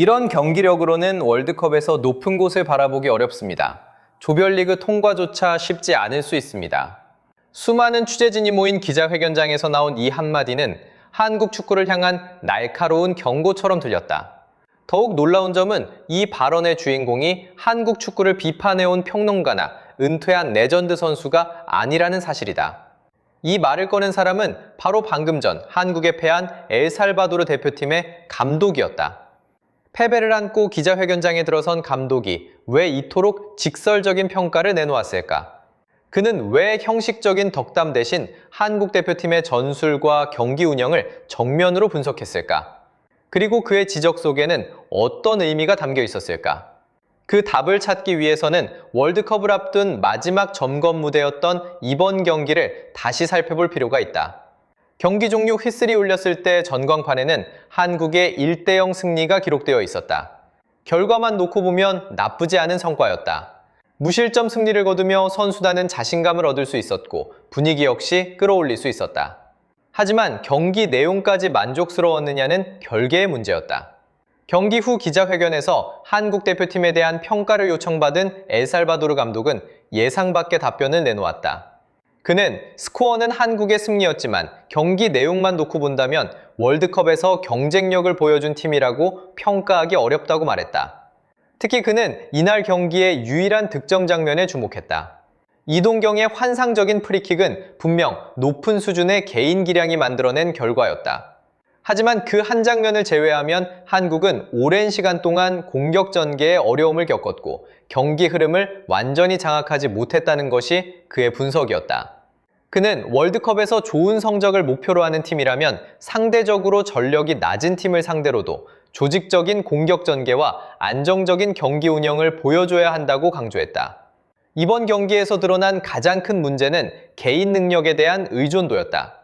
이런 경기력으로는 월드컵에서 높은 곳을 바라보기 어렵습니다. 조별리그 통과조차 쉽지 않을 수 있습니다. 수많은 취재진이 모인 기자회견장에서 나온 이 한마디는 한국 축구를 향한 날카로운 경고처럼 들렸다. 더욱 놀라운 점은 이 발언의 주인공이 한국 축구를 비판해온 평론가나 은퇴한 레전드 선수가 아니라는 사실이다. 이 말을 꺼낸 사람은 바로 방금 전 한국에 패한 엘살바도르 대표팀의 감독이었다. 패배를 안고 기자회견장에 들어선 감독이 왜 이토록 직설적인 평가를 내놓았을까? 그는 왜 형식적인 덕담 대신 한국 대표팀의 전술과 경기 운영을 정면으로 분석했을까? 그리고 그의 지적 속에는 어떤 의미가 담겨 있었을까? 그 답을 찾기 위해서는 월드컵을 앞둔 마지막 점검 무대였던 이번 경기를 다시 살펴볼 필요가 있다. 경기 종료 휘슬이 울렸을 때 전광판에는 한국의 1대0 승리가 기록되어 있었다. 결과만 놓고 보면 나쁘지 않은 성과였다. 무실점 승리를 거두며 선수단은 자신감을 얻을 수 있었고 분위기 역시 끌어올릴 수 있었다. 하지만 경기 내용까지 만족스러웠느냐는 별개의 문제였다. 경기 후 기자회견에서 한국 대표팀에 대한 평가를 요청받은 엘살바도르 감독은 예상 밖의 답변을 내놓았다. 그는 스코어는 한국의 승리였지만 경기 내용만 놓고 본다면 월드컵에서 경쟁력을 보여준 팀이라고 평가하기 어렵다고 말했다. 특히 그는 이날 경기의 유일한 득점 장면에 주목했다. 이동경의 환상적인 프리킥은 분명 높은 수준의 개인 기량이 만들어낸 결과였다. 하지만 그 한 장면을 제외하면 한국은 오랜 시간 동안 공격 전개에 어려움을 겪었고 경기 흐름을 완전히 장악하지 못했다는 것이 그의 분석이었다. 그는 월드컵에서 좋은 성적을 목표로 하는 팀이라면 상대적으로 전력이 낮은 팀을 상대로도 조직적인 공격 전개와 안정적인 경기 운영을 보여줘야 한다고 강조했다. 이번 경기에서 드러난 가장 큰 문제는 개인 능력에 대한 의존도였다.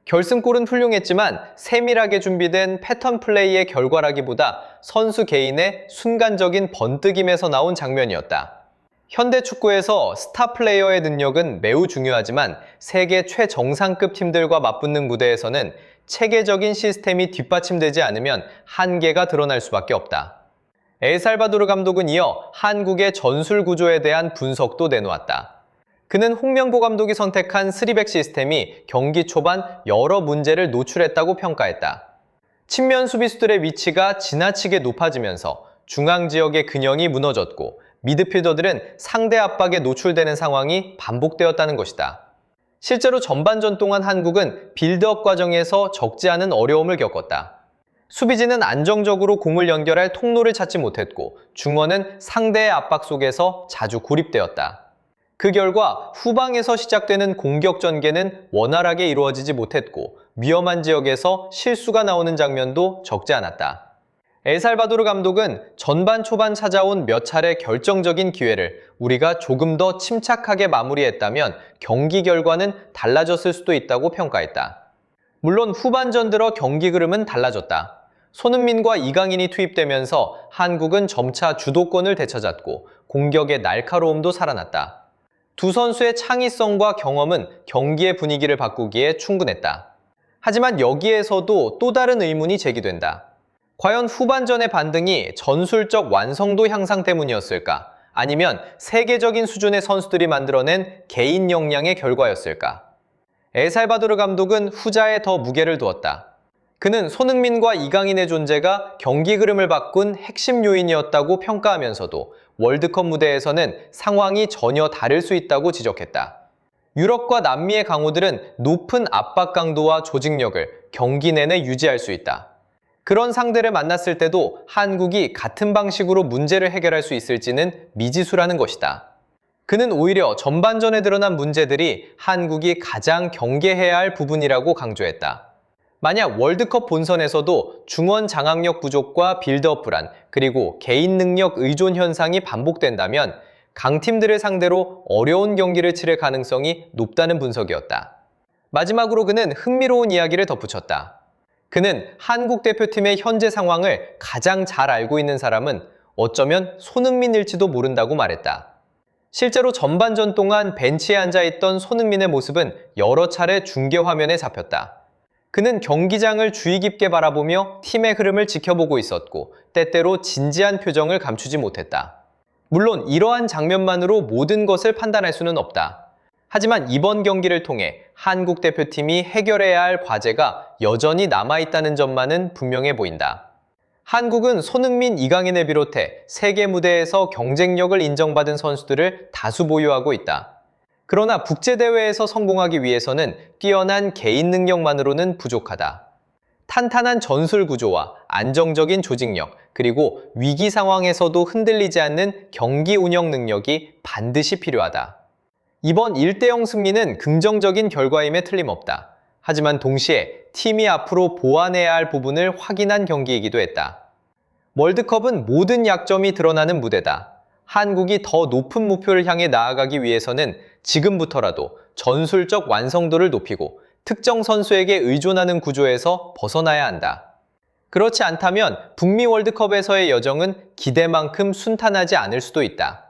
결승골은 훌륭했지만 세밀하게 준비된 패턴 플레이의 결과라기보다 선수 개인의 순간적인 번뜩임에서 나온 장면이었다. 현대 축구에서 스타 플레이어의 능력은 매우 중요하지만 세계 최정상급 팀들과 맞붙는 무대에서는 체계적인 시스템이 뒷받침되지 않으면 한계가 드러날 수밖에 없다. 엘살바도르 감독은 이어 한국의 전술 구조에 대한 분석도 내놓았다. 그는 홍명보 감독이 선택한 3백 시스템이 경기 초반 여러 문제를 노출했다고 평가했다. 측면 수비수들의 위치가 지나치게 높아지면서 중앙 지역의 균형이 무너졌고 미드필더들은 상대 압박에 노출되는 상황이 반복되었다는 것이다. 실제로 전반전 동안 한국은 빌드업 과정에서 적지 않은 어려움을 겪었다. 수비진은 안정적으로 공을 연결할 통로를 찾지 못했고 중원은 상대의 압박 속에서 자주 고립되었다. 그 결과 후방에서 시작되는 공격 전개는 원활하게 이루어지지 못했고 위험한 지역에서 실수가 나오는 장면도 적지 않았다. 엘살바도르 감독은 전반 초반 찾아온 몇 차례 결정적인 기회를 우리가 조금 더 침착하게 마무리했다면 경기 결과는 달라졌을 수도 있다고 평가했다. 물론 후반전 들어 경기 흐름은 달라졌다. 손흥민과 이강인이 투입되면서 한국은 점차 주도권을 되찾았고 공격의 날카로움도 살아났다. 두 선수의 창의성과 경험은 경기의 분위기를 바꾸기에 충분했다. 하지만 여기에서도 또 다른 의문이 제기된다. 과연 후반전의 반등이 전술적 완성도 향상 때문이었을까? 아니면 세계적인 수준의 선수들이 만들어낸 개인 역량의 결과였을까? 엘살바도르 감독은 후자에 더 무게를 두었다. 그는 손흥민과 이강인의 존재가 경기 흐름을 바꾼 핵심 요인이었다고 평가하면서도 월드컵 무대에서는 상황이 전혀 다를 수 있다고 지적했다. 유럽과 남미의 강호들은 높은 압박 강도와 조직력을 경기 내내 유지할 수 있다. 그런 상대를 만났을 때도 한국이 같은 방식으로 문제를 해결할 수 있을지는 미지수라는 것이다. 그는 오히려 전반전에 드러난 문제들이 한국이 가장 경계해야 할 부분이라고 강조했다. 만약 월드컵 본선에서도 중원 장악력 부족과 빌드업 불안, 그리고 개인 능력 의존 현상이 반복된다면 강팀들을 상대로 어려운 경기를 치를 가능성이 높다는 분석이었다. 마지막으로 그는 흥미로운 이야기를 덧붙였다. 그는 한국 대표팀의 현재 상황을 가장 잘 알고 있는 사람은 어쩌면 손흥민일지도 모른다고 말했다. 실제로 전반전 동안 벤치에 앉아있던 손흥민의 모습은 여러 차례 중계 화면에 잡혔다. 그는 경기장을 주의 깊게 바라보며 팀의 흐름을 지켜보고 있었고 때때로 진지한 표정을 감추지 못했다. 물론 이러한 장면만으로 모든 것을 판단할 수는 없다. 하지만 이번 경기를 통해 한국 대표팀이 해결해야 할 과제가 여전히 남아있다는 점만은 분명해 보인다. 한국은 손흥민, 이강인을 비롯해 세계 무대에서 경쟁력을 인정받은 선수들을 다수 보유하고 있다. 그러나 국제대회에서 성공하기 위해서는 뛰어난 개인 능력만으로는 부족하다. 탄탄한 전술 구조와 안정적인 조직력, 그리고 위기 상황에서도 흔들리지 않는 경기 운영 능력이 반드시 필요하다. 이번 1대0 승리는 긍정적인 결과임에 틀림없다. 하지만 동시에 팀이 앞으로 보완해야 할 부분을 확인한 경기이기도 했다. 월드컵은 모든 약점이 드러나는 무대다. 한국이 더 높은 목표를 향해 나아가기 위해서는 지금부터라도 전술적 완성도를 높이고 특정 선수에게 의존하는 구조에서 벗어나야 한다. 그렇지 않다면 북미 월드컵에서의 여정은 기대만큼 순탄하지 않을 수도 있다.